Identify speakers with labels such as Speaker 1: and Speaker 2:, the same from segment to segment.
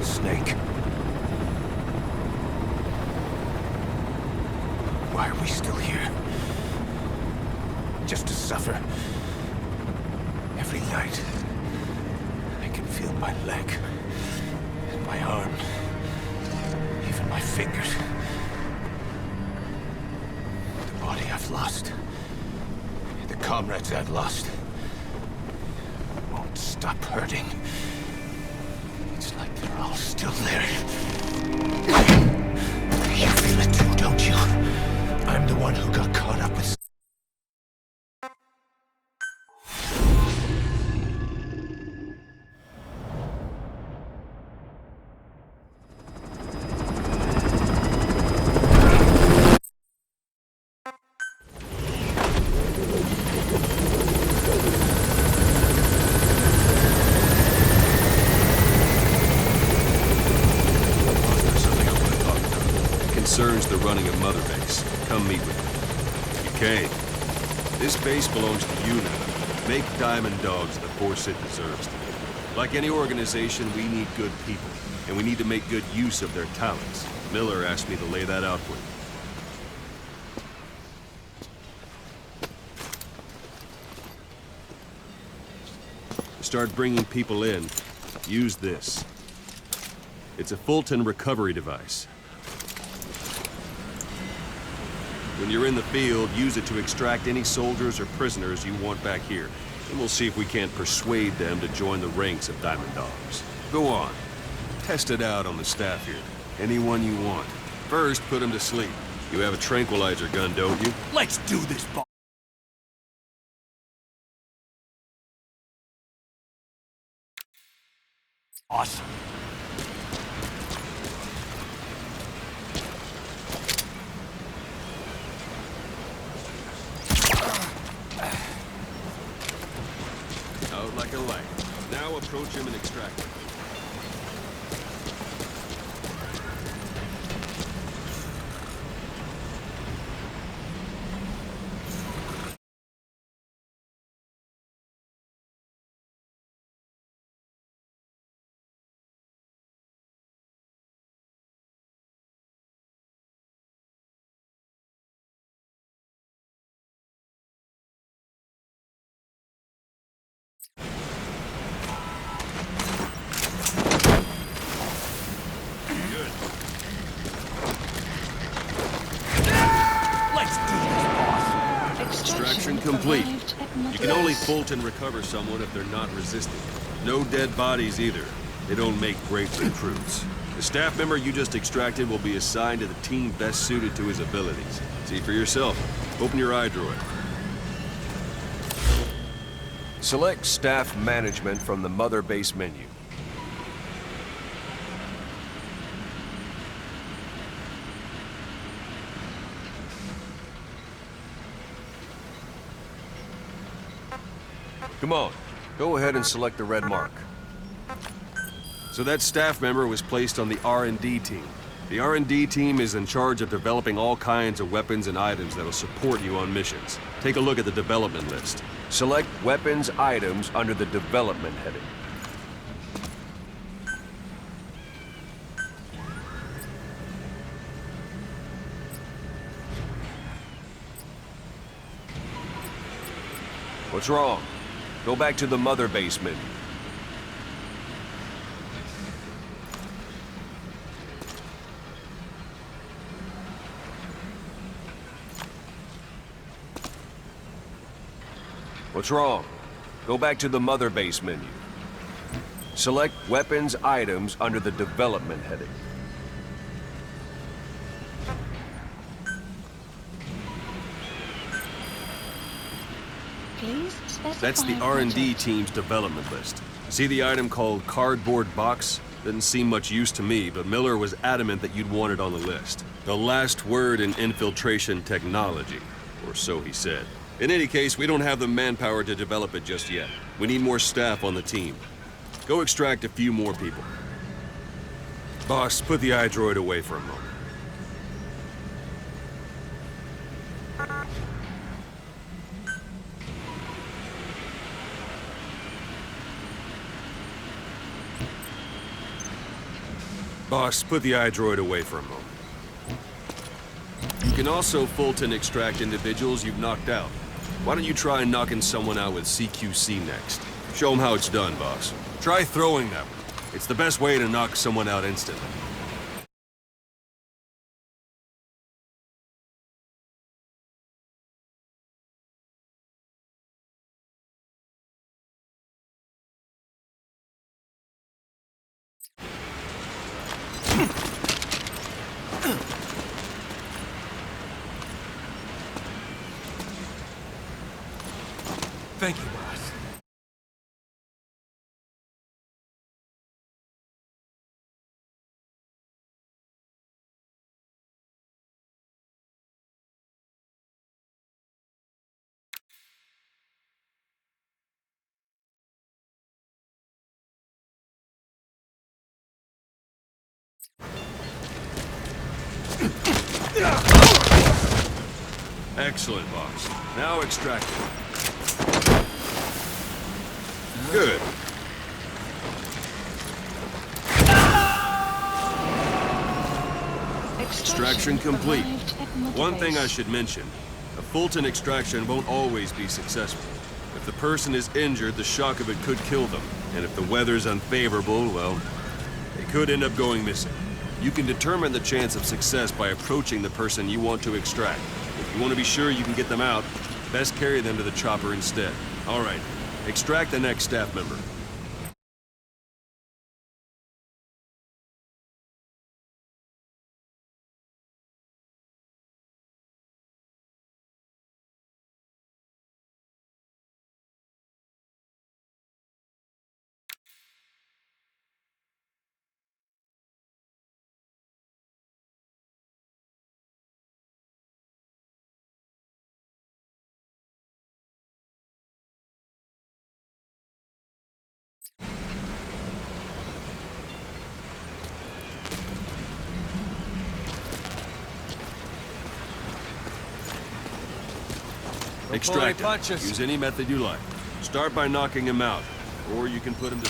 Speaker 1: Snake. Why are we still here? Just to suffer. Every night, I can feel my leg, and my arm, even my fingers. The body I've lost, the comrades I've lost, won't stop hurting. It's like they're all still there. You feel it too, don't you? I'm the one who got caught up with...
Speaker 2: Concerns the running of Mother Base. Come meet with me. Okay. This base belongs to you now. Make Diamond Dogs the force it deserves to be. Like any organization, we need good people, and we need to make good use of their talents. Miller asked me to lay that out for you. To start bringing people in, use this. It's a Fulton recovery device. When you're in the field, use it to extract any soldiers or prisoners you want back here. And we'll see if we can't persuade them to join the ranks of Diamond Dogs. Go on. Test it out on the staff here. Anyone you want. First, put them to sleep. You have a tranquilizer gun, don't you?
Speaker 1: Let's do this, boss. Awesome.
Speaker 2: Out like a light. Now approach him and extract him. Extraction complete. You can only Fulton recover someone if they're not resisting. No dead bodies either. They don't make great recruits. The staff member you just extracted will be assigned to the team best suited to his abilities. See for yourself. Open your iDroid.
Speaker 1: Select staff management from the Mother Base menu. Come on, go ahead and select the red mark.
Speaker 2: So that staff member was placed on the R&D team. The R&D team is in charge of developing all kinds of weapons and items that'll support you on missions. Take a look at the development list.
Speaker 1: Select weapons items under the development heading. What's wrong? Go back to the Mother Base menu. What's wrong? Go back to the Mother Base menu. Select weapons items under the development heading.
Speaker 3: Please specify.
Speaker 2: That's the R&D team's development list. See the item called cardboard box? Didn't seem much use to me, but Miller was adamant that you'd want it on the list. The last word in infiltration technology, or so he said. In any case, we don't have the manpower to develop it just yet. We need more staff on the team. Go extract a few more people. Boss, put the iDroid away for a moment. Boss, put the iDroid away for a moment. You can also Fulton extract individuals you've knocked out. Why don't you try knocking someone out with CQC next? Show them how it's done, boss. Try throwing them. It's the best way to knock someone out instantly.
Speaker 1: Thank you, boss.
Speaker 2: Excellent, boss. Now extract it. Good. Extraction complete. One thing I should mention, a Fulton extraction won't always be successful. If the person is injured, the shock of it could kill them. And if the weather's unfavorable, well, they could end up going missing. You can determine the chance of success by approaching the person you want to extract. If you want to be sure you can get them out, best carry them to the chopper instead. All right, extract the next staff member. Extract him. Use any method you like. Start by knocking him out, or you can put him to...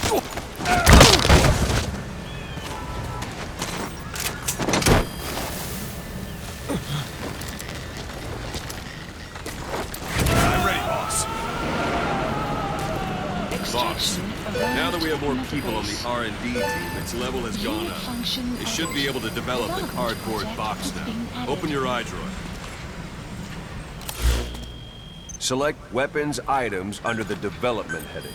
Speaker 1: I'm ready, boss.
Speaker 2: Boss, now that we have more people on the R&D team, its level has gone up. They should be able to develop the cardboard box now. Open your iDroid.
Speaker 3: Select Weapons Items under the Development heading.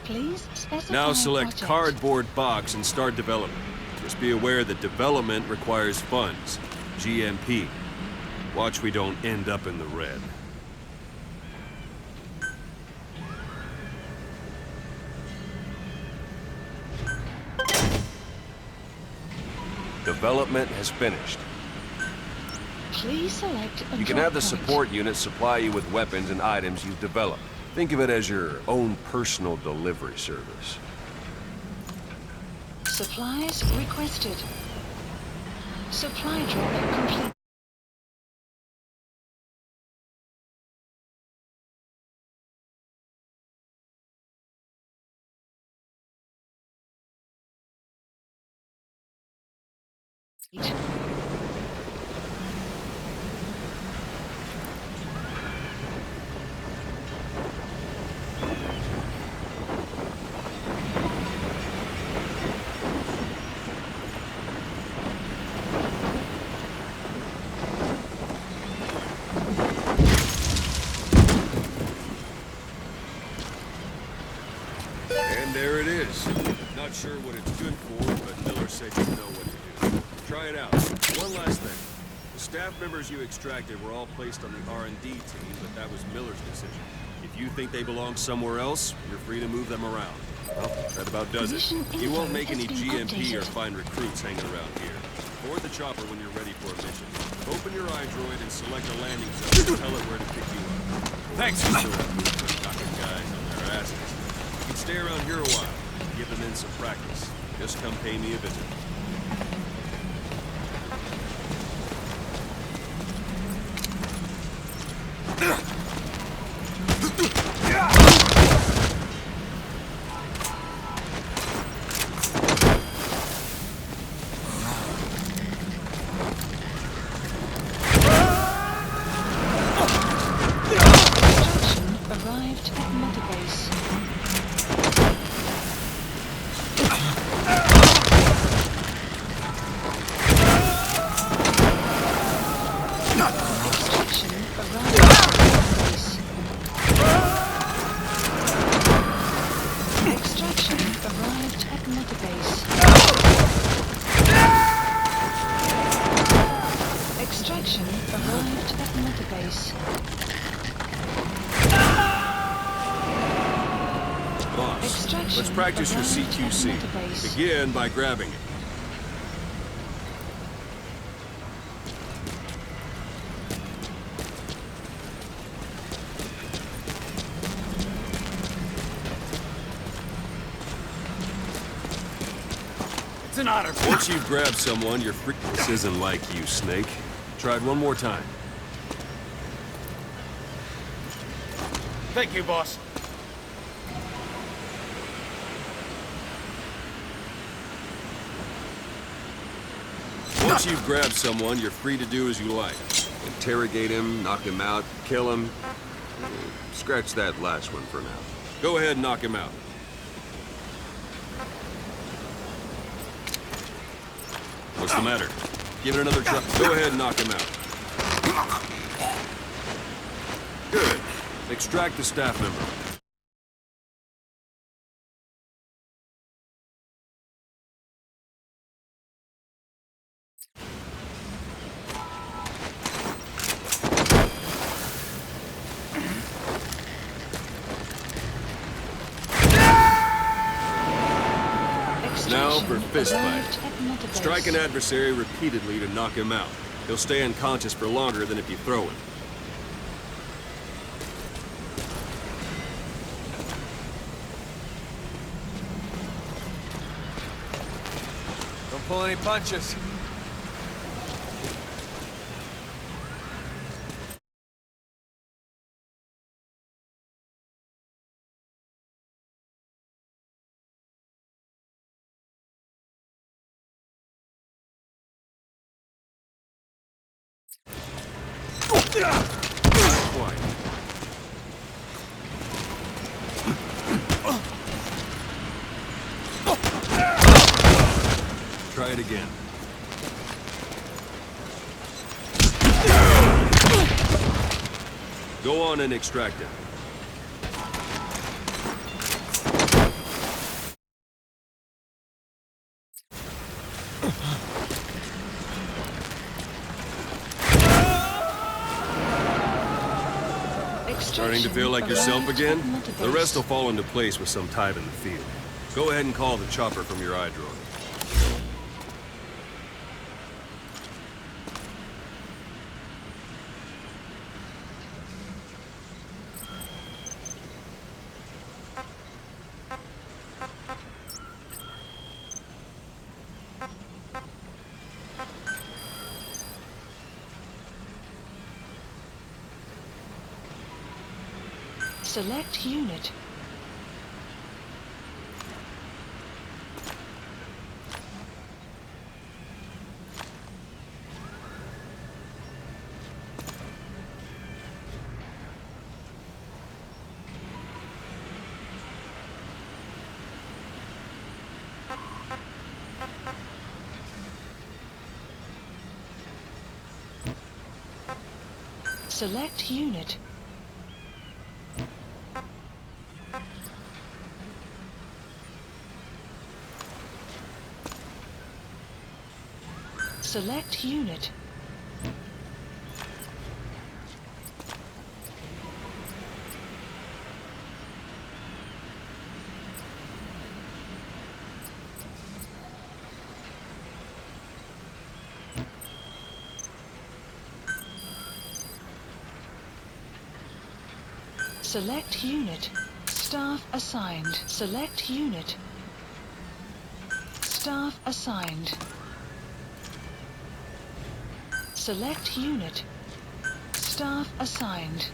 Speaker 4: Please specify
Speaker 2: Now select
Speaker 4: project.
Speaker 2: Cardboard Box and start development. Just be aware that development requires funds. GMP. Watch we don't end up in the red.
Speaker 3: Development has finished.
Speaker 4: Please select a
Speaker 3: You can
Speaker 4: drop
Speaker 3: have the
Speaker 4: point.
Speaker 3: support unit supply you with weapons and items you've developed. Think of it as your own personal delivery service.
Speaker 4: Supplies requested. Supply drop complete.
Speaker 2: And there it is. Not sure what it's good for, but Miller said you know what to do. Try it out. One last thing. The staff members you extracted were all placed on the R&D team, but that was Miller's decision. If you think they belong somewhere else, you're free to move them around. Well, that about does it.
Speaker 4: Position
Speaker 2: You won't
Speaker 4: info
Speaker 2: make
Speaker 4: has
Speaker 2: any
Speaker 4: been
Speaker 2: GMP or
Speaker 4: updated.
Speaker 2: find recruits hanging around here. Board the chopper when you're ready for a mission. Open your iDroid and select a landing zone and tell it where to pick you up.
Speaker 1: Thanks.
Speaker 2: So knocking guys on their asses. You can stay around here a while. Give them in some practice. Just come pay me a visit.
Speaker 4: Metabase. Extraction arrived at Metabase.
Speaker 2: Boss,
Speaker 4: Extraction
Speaker 2: let's practice your
Speaker 4: arrived at
Speaker 2: CQC.
Speaker 4: Metabase.
Speaker 2: Begin by grabbing it.
Speaker 1: It's an honor.
Speaker 2: Once you've grabbed someone, you're free. This isn't like you, Snake. Try it one more time.
Speaker 1: Thank you, boss.
Speaker 2: Once you've grabbed someone, you're free to do as you like.
Speaker 3: Interrogate him, knock him out, kill him. Scratch that last one for now.
Speaker 2: Go ahead and knock him out. What's the matter? Give it another try. Go ahead and knock him out. Good. Extract the staff member. Now for fist fight. Strike an adversary repeatedly to knock him out. He'll stay unconscious for longer than if you throw him.
Speaker 1: Don't pull any punches.
Speaker 2: Not quite. Try it again. Go on and extract it. Starting to feel like yourself again? The rest will fall into place with some time in the field. Go ahead and call the chopper from your eye drone.
Speaker 4: Select unit. Select unit. Select unit. Select unit. Staff assigned. Select unit. Staff assigned. Select unit. Staff assigned.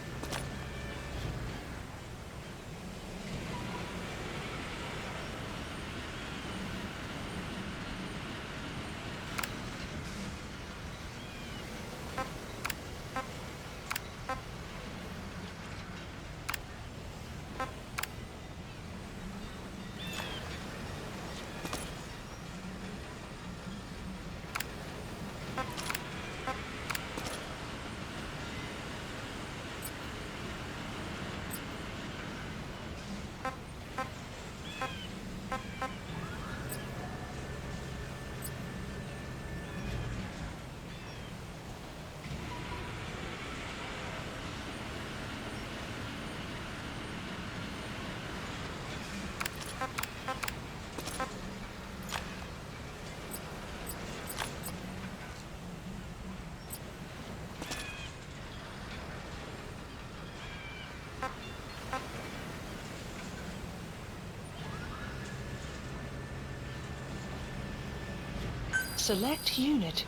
Speaker 4: Select unit.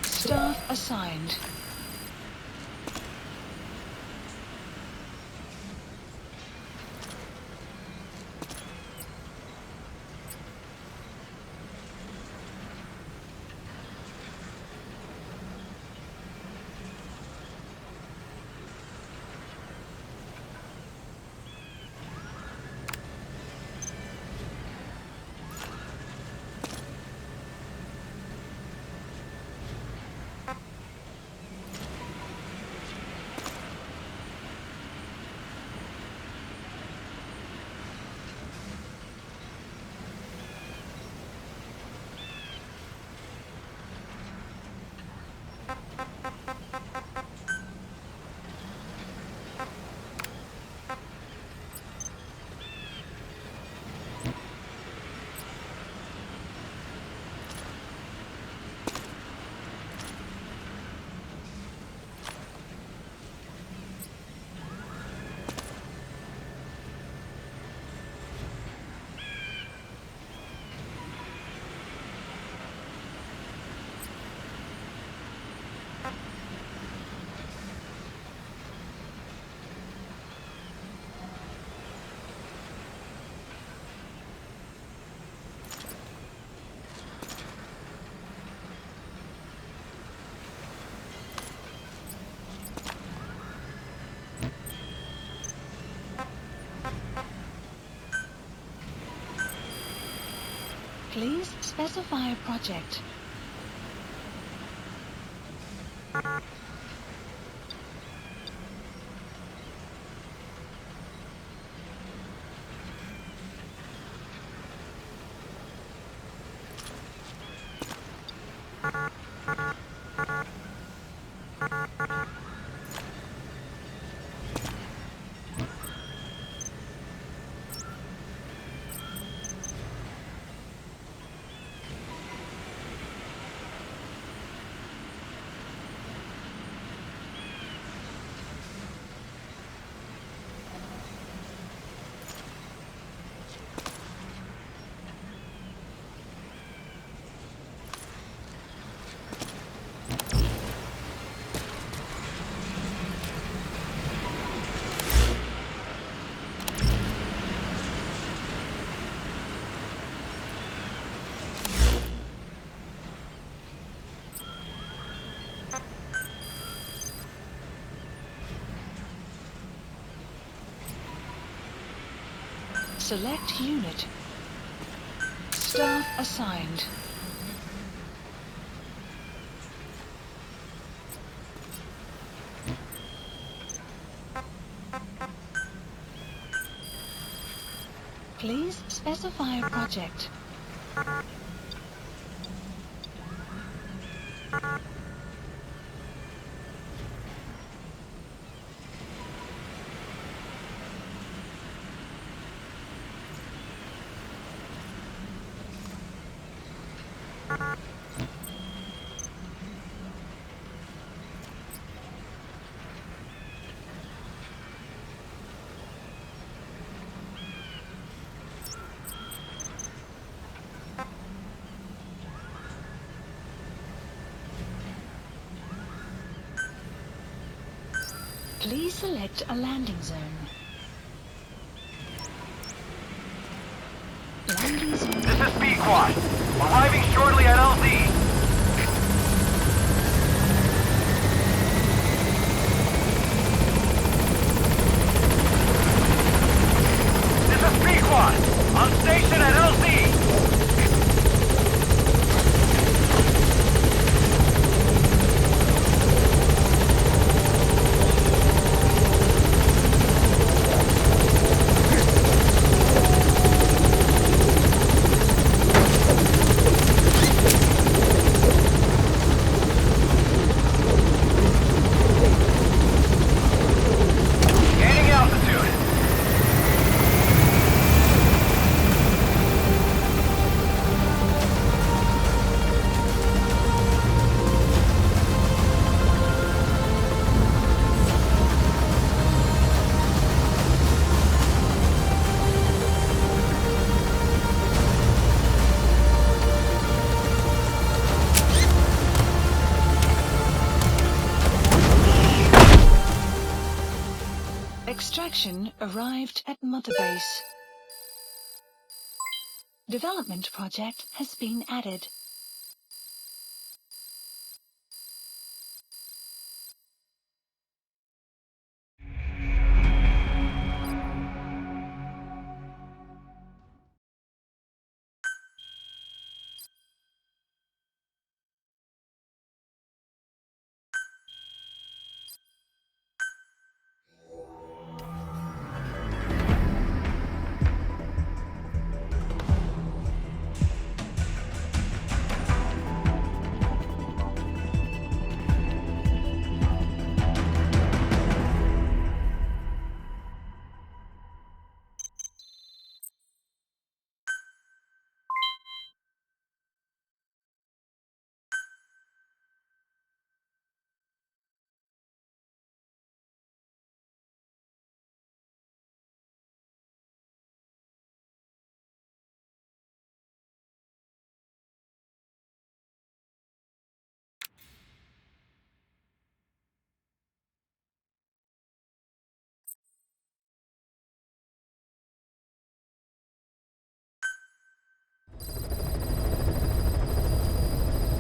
Speaker 4: Staff assigned. Please specify a project. Select unit. Staff assigned. Please specify a project. Please select a landing zone. Landing zone.
Speaker 5: This is Pequod. Arriving shortly at LZ. This is Pequod. On station at LZ.
Speaker 4: Extraction arrived at Mother Base. Development project has been added.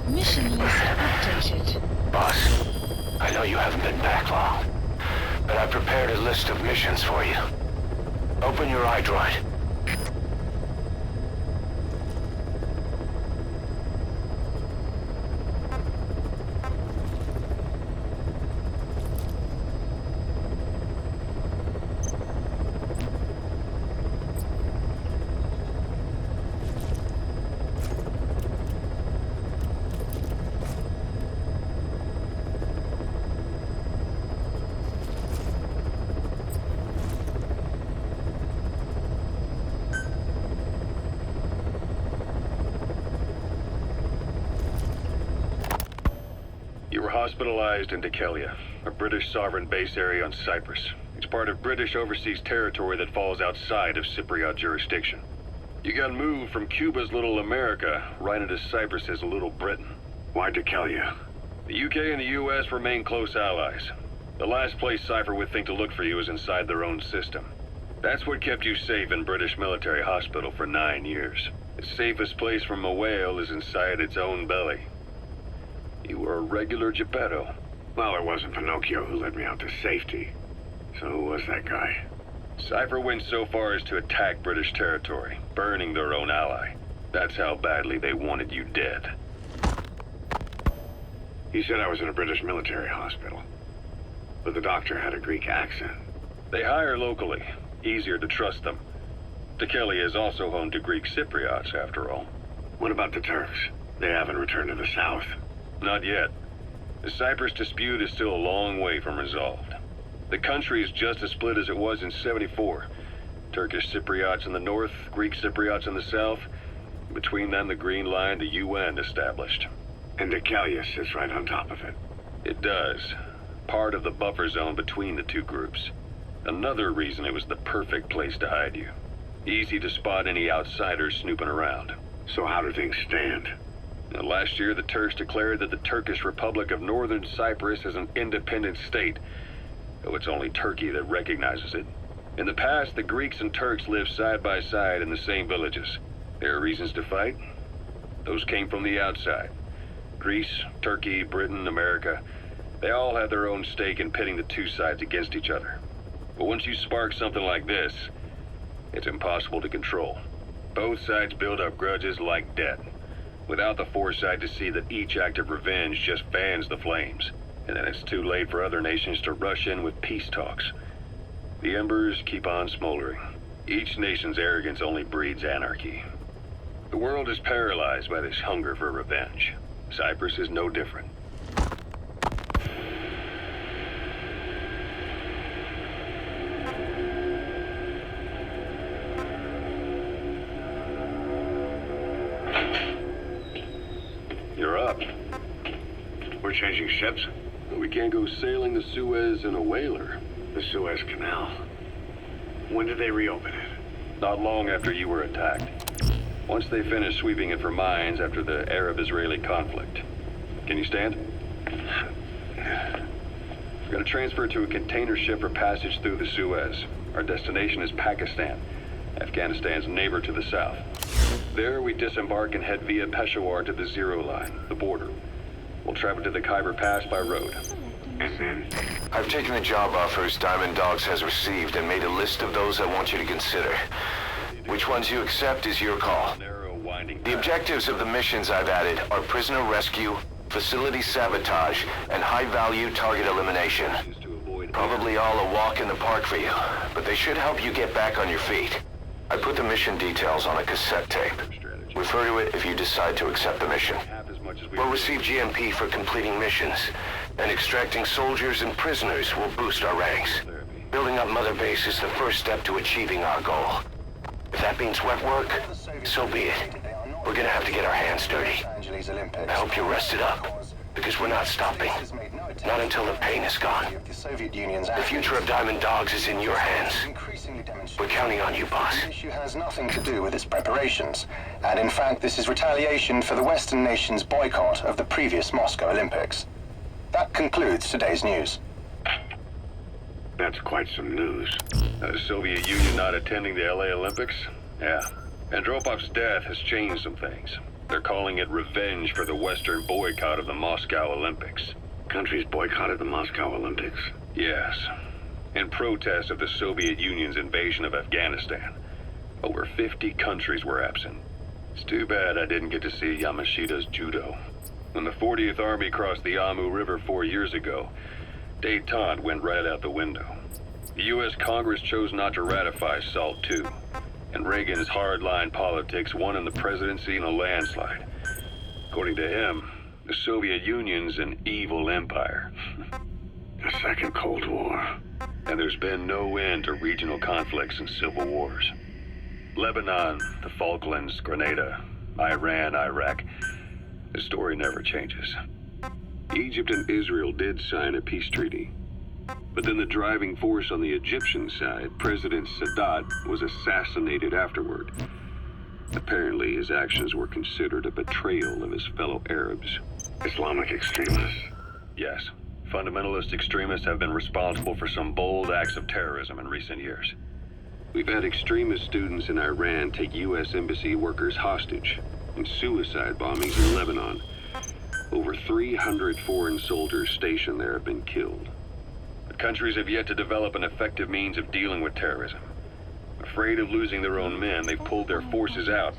Speaker 4: Mission list updated.
Speaker 1: Boss, I know you haven't been back long, but I prepared a list of missions for you. Open your iDroid.
Speaker 2: You were hospitalized in Dikelia, a British sovereign base area on Cyprus. It's part of British overseas territory that falls outside of Cypriot jurisdiction. You got moved from Cuba's Little America right into Cyprus's Little Britain. Why Dikelia? The UK and the US remain close allies. The last place Cypher would think to look for you is inside their own system. That's what kept you safe in British military hospital for 9 years. The safest place from a whale is inside its own belly. You were a regular Geppetto.
Speaker 6: Well, it wasn't Pinocchio who led me out to safety. So who was that guy?
Speaker 2: Cypher went so far as to attack British territory, burning their own ally. That's how badly they wanted you dead.
Speaker 6: He said I was in a British military hospital. But the doctor had a Greek accent.
Speaker 2: They hire locally. Easier to trust them. Dikelia is also home to Greek Cypriots, after all.
Speaker 6: What about the Turks? They haven't returned to the south.
Speaker 2: Not yet. The Cyprus dispute is still a long way from resolved. The country is just as split as it was in '74. Turkish Cypriots in the north, Greek Cypriots in the south. Between them, the Green Line, the UN established.
Speaker 6: And Dikelia sits right on top of it.
Speaker 2: It does. Part of the buffer zone between the two groups. Another reason it was the perfect place to hide you. Easy to spot any outsiders snooping around.
Speaker 6: So how do things stand?
Speaker 2: Now, last year, the Turks declared that the Turkish Republic of Northern Cyprus is an independent state, though it's only Turkey that recognizes it. In the past, the Greeks and Turks lived side by side in the same villages. There are reasons to fight. Those came from the outside. Greece, Turkey, Britain, America, they all had their own stake in pitting the two sides against each other. But once you spark something like this, it's impossible to control. Both sides build up grudges like debt, without the foresight to see that each act of revenge just fans the flames, and then it's too late for other nations to rush in with peace talks. The embers keep on smoldering. Each nation's arrogance only breeds anarchy. The world is paralyzed by this hunger for revenge. Cyprus is no different. You're up.
Speaker 6: We're changing ships?
Speaker 2: We can't go sailing the Suez in a whaler.
Speaker 6: The Suez Canal. When did they reopen it?
Speaker 2: Not long after you were attacked. Once they finished sweeping it for mines after the Arab-Israeli conflict. Can you stand?
Speaker 6: We're gonna transfer to a container ship for passage through the Suez. Our destination is Pakistan, Afghanistan's neighbor to the south. There, we disembark and head via Peshawar to the Zero Line, the border. We'll travel to the Khyber Pass by road.
Speaker 7: I've taken the job offers Diamond Dogs has received and made a list of those I want you to consider. Which ones you accept is your call.
Speaker 6: Narrow, winding
Speaker 7: The
Speaker 6: path.
Speaker 7: objectives of the missions I've added are prisoner rescue, facility sabotage, and high-value target elimination.
Speaker 6: To avoid
Speaker 7: Probably all a walk in the park for you, but they should help you get back on your feet. I put the mission details on a cassette tape.
Speaker 6: strategy.
Speaker 7: Refer to it if you decide to accept the mission.
Speaker 6: Half as much as we
Speaker 7: We'll receive GMP for completing missions, and extracting soldiers and prisoners will boost our ranks. Building up Mother Base is the first step to achieving our goal. If that means wet work, so be it. We're gonna have to get our hands dirty. I hope you're rested up, because we're not stopping. Not until the pain is gone. The future of Diamond Dogs is in your hands. We're counting on you, boss.
Speaker 8: The issue has nothing to do with its preparations, and in fact this is retaliation for the Western nations' boycott of the previous Moscow Olympics. That concludes today's news.
Speaker 6: That's quite some news. The Soviet Union not attending the LA Olympics? Yeah. Andropov's death has changed some things. They're calling it revenge for the Western boycott of the Moscow Olympics. Countries boycotted the Moscow Olympics? Yes. In protest of the Soviet Union's invasion of Afghanistan. Over 50 countries were absent. It's too bad I didn't get to see Yamashita's judo. When the 40th Army crossed the Amu River 4 years ago, détente went right out the window. The U.S. Congress chose not to ratify SALT II, and Reagan's hardline politics won in the presidency in a landslide. According to him, the Soviet Union's an evil empire. A second Cold War. And there's been no end to regional conflicts and civil wars. Lebanon, the Falklands, Grenada, Iran, Iraq. The story never changes. Egypt and Israel did sign a peace treaty. But then the driving force on the Egyptian side, President Sadat, was assassinated afterward. Apparently, his actions were considered a betrayal of his fellow Arabs. Islamic extremists? Yes. Fundamentalist extremists have been responsible for some bold acts of terrorism in recent years. We've had extremist students in Iran take U.S. embassy workers hostage, and suicide bombings in Lebanon. Over 300 foreign soldiers stationed there have been killed. But countries have yet to develop an effective means of dealing with terrorism. Afraid of losing their own men, they've pulled their forces out,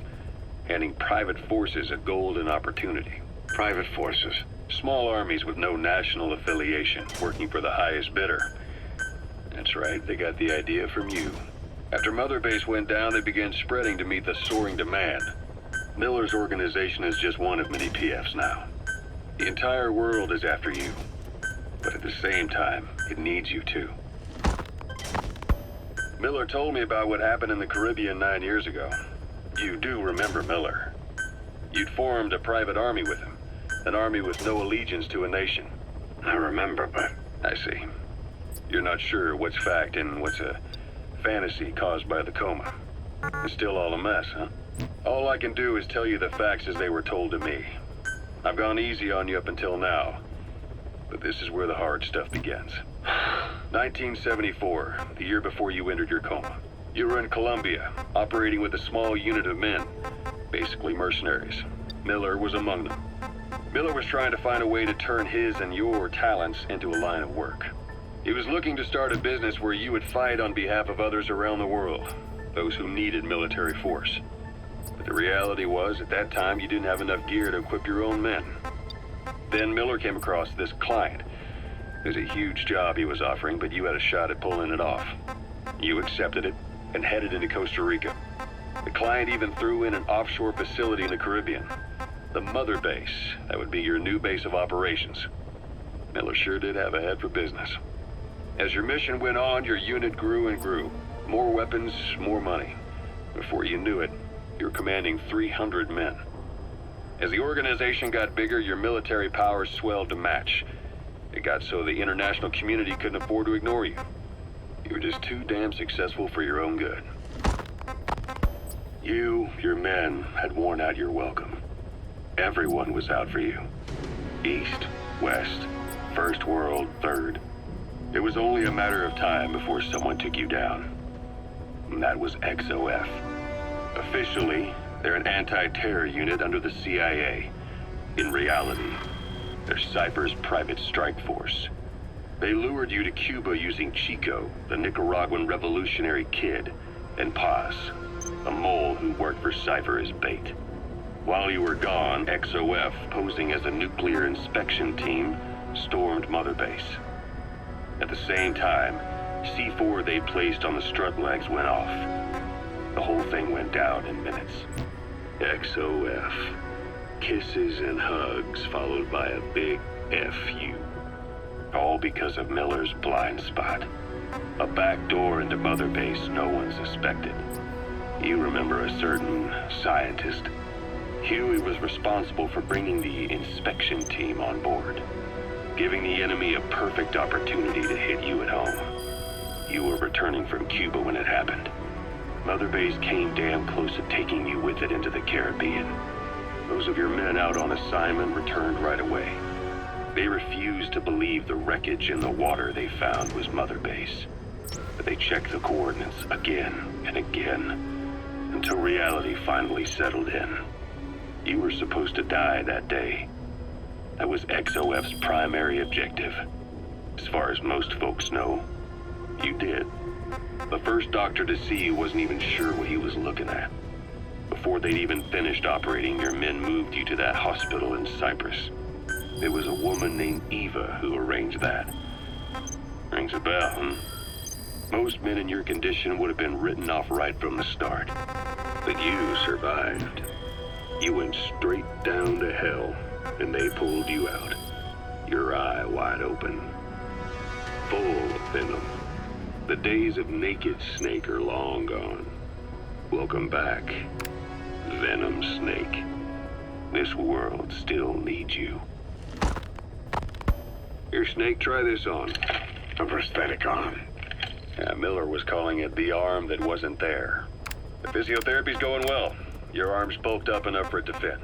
Speaker 6: handing private forces a golden opportunity. Private forces? Small armies with no national affiliation, working for the highest bidder. That's right, they got the idea from you. After Mother Base went down, they began spreading to meet the soaring demand. Miller's organization is just one of many PFs now. The entire world is after you. But at the same time, it needs you too. Miller told me about what happened in the Caribbean 9 years ago. You do remember Miller. You'd formed a private army with him. An army with no allegiance to a nation. I remember, but... I see. You're not sure what's fact and what's a fantasy caused by the coma. It's still all a mess, huh? All I can do is tell you the facts as they were told to me. I've gone easy on you up until now, but this is where the hard stuff begins. 1974, the year before you entered your coma. You were in Colombia, operating with a small unit of men, basically mercenaries. Miller was among them. Miller was trying to find a way to turn his and your talents into a line of work. He was looking to start a business where you would fight on behalf of others around the world, those who needed military force. But the reality was, at that time, you didn't have enough gear to equip your own men. Then Miller came across this client. It was a huge job he was offering, but you had a shot at pulling it off. You accepted it and headed into Costa Rica. The client even threw in an offshore facility in the Caribbean. The Mother Base, that would be your new base of operations. Miller sure did have a head for business. As your mission went on, your unit grew and grew. More weapons, more money. Before you knew it, you were commanding 300 men. As the organization got bigger, your military powers swelled to match. It got so the international community couldn't afford to ignore you. You were just too damn successful for your own good. You, your men, had worn out your welcome. Everyone was out for you. East, West, First World, Third. It was only a matter of time before someone took you down. And that was XOF. Officially, they're an anti-terror unit under the CIA. In reality, they're Cypher's private strike force. They lured you to Cuba using Chico, the Nicaraguan revolutionary kid, and Paz, a mole who worked for Cypher as bait. While you were gone, XOF, posing as a nuclear inspection team, stormed Mother Base. At the same time, C4 they placed on the strut legs went off. The whole thing went down in minutes. XOF. Kisses and hugs followed by a big F.U. All because of Miller's blind spot. A back door into Mother Base no one suspected. You remember a certain scientist? Huey was responsible for bringing the inspection team on board, giving the enemy a perfect opportunity to hit you at home. You were returning from Cuba when it happened. Mother Base came damn close to taking you with it into the Caribbean. Those of your men out on assignment returned right away. They refused to believe the wreckage in the water they found was Mother Base. But they checked the coordinates again and again, until reality finally settled in. You were supposed to die that day. That was XOF's primary objective. As far as most folks know, you did. The first doctor to see you wasn't even sure what he was looking at. Before they'd even finished operating, your men moved you to that hospital in Cyprus. It was a woman named Eva who arranged that. Rings a bell, huh? Most men in your condition would have been written off right from the start. But you survived. You went straight down to hell, and they pulled you out. Your eye wide open. Full of venom. The days of Naked Snake are long gone. Welcome back, Venom Snake. This world still needs you. Here, Snake, try this on.
Speaker 9: A prosthetic arm.
Speaker 6: Yeah, Miller was calling it the arm that wasn't there. The physiotherapy's going well. Your arm's bulked up enough for it to fit.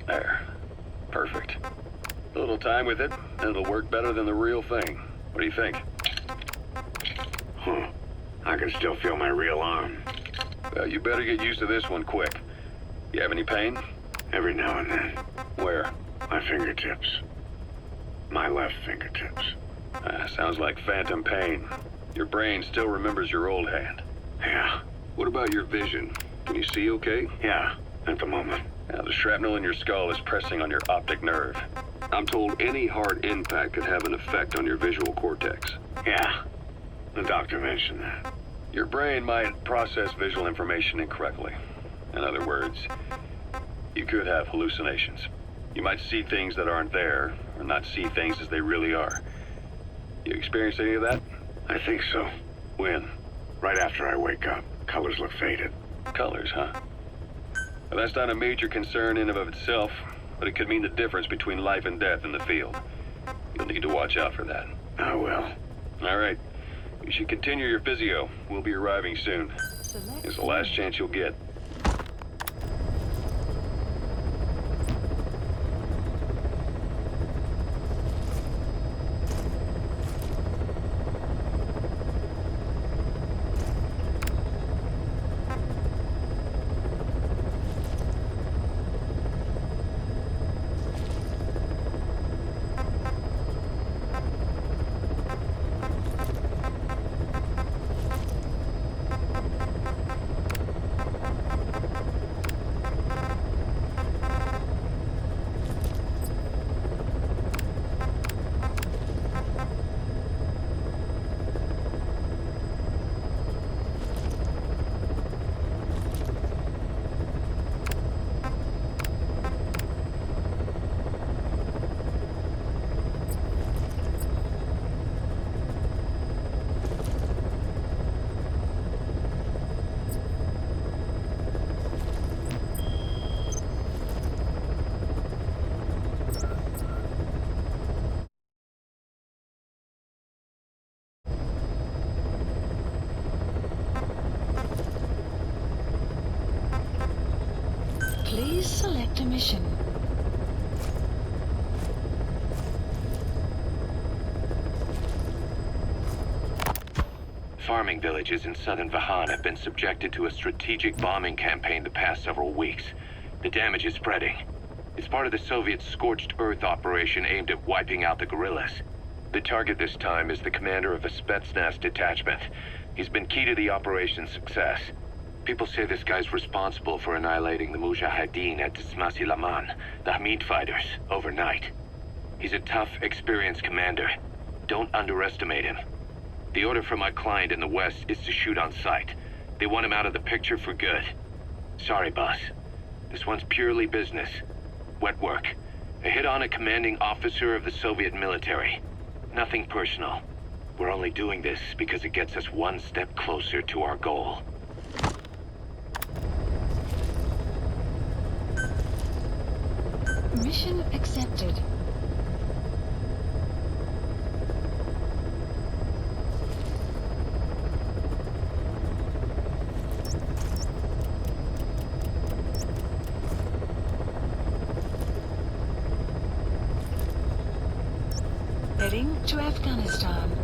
Speaker 6: There. Perfect. A little time with it, and it'll work better than the real thing. What do you think?
Speaker 9: Huh. I can still feel my real arm.
Speaker 6: Well, you better get used to this one quick. You have any pain?
Speaker 9: Every now and then.
Speaker 6: Where?
Speaker 9: My fingertips. My left fingertips.
Speaker 6: Sounds like phantom pain. Your brain still remembers your old hand.
Speaker 9: Yeah.
Speaker 6: What about your vision? Can you see okay?
Speaker 9: Yeah, at the moment.
Speaker 6: Now, the shrapnel in your skull is pressing on your optic nerve. I'm told any hard impact could have an effect on your visual cortex.
Speaker 9: Yeah, the doctor mentioned that.
Speaker 6: Your brain might process visual information incorrectly. In other words, you could have hallucinations. You might see things that aren't there, or not see things as they really are. You experience any of that?
Speaker 9: I think so.
Speaker 6: When?
Speaker 9: Right after I wake up. Colors look faded.
Speaker 6: Colors, huh? Well, that's not a major concern in and of itself, but it could mean the difference between life and death in the field. You'll need to watch out for that.
Speaker 9: I will.
Speaker 6: All right. You should continue your physio. We'll be arriving soon. It's the last chance you'll get.
Speaker 4: Please select a mission.
Speaker 6: farming villages in southern Vahan have been subjected to a strategic bombing campaign the past several weeks. The damage is spreading. It's part of the Soviet Scorched Earth operation aimed at wiping out the guerrillas. The target this time is the commander of a Spetsnaz detachment. He's been key to the operation's success. People say this guy's responsible for annihilating the Mujahideen at Tismasi Laman, the Hamid fighters, overnight. He's a tough, experienced commander. Don't underestimate him. The order from my client in the west is to shoot on sight. They want him out of the picture for good. Sorry, boss. This one's purely business. Wet work. A hit on a commanding officer of the Soviet military. Nothing personal. We're only doing this because it gets us one step closer to our goal.
Speaker 4: Mission accepted. Heading to Afghanistan.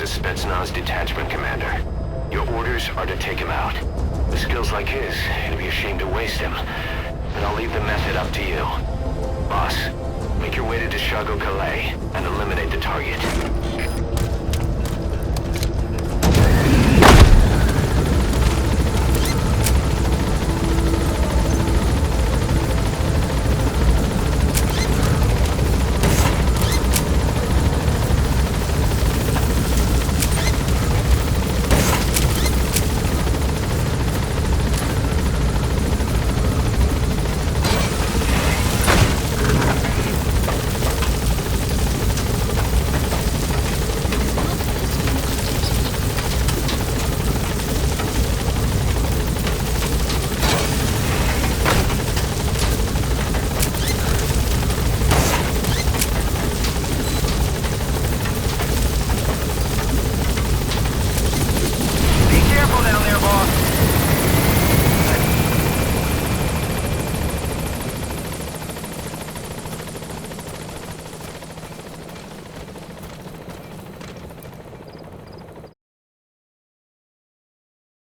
Speaker 7: is a Spetsnaz detachment commander. Your orders are to take him out. With skills like his, it'd be a shame to waste him. And I'll leave the method up to you. Boss, make your way to Deshago Calais and eliminate the target.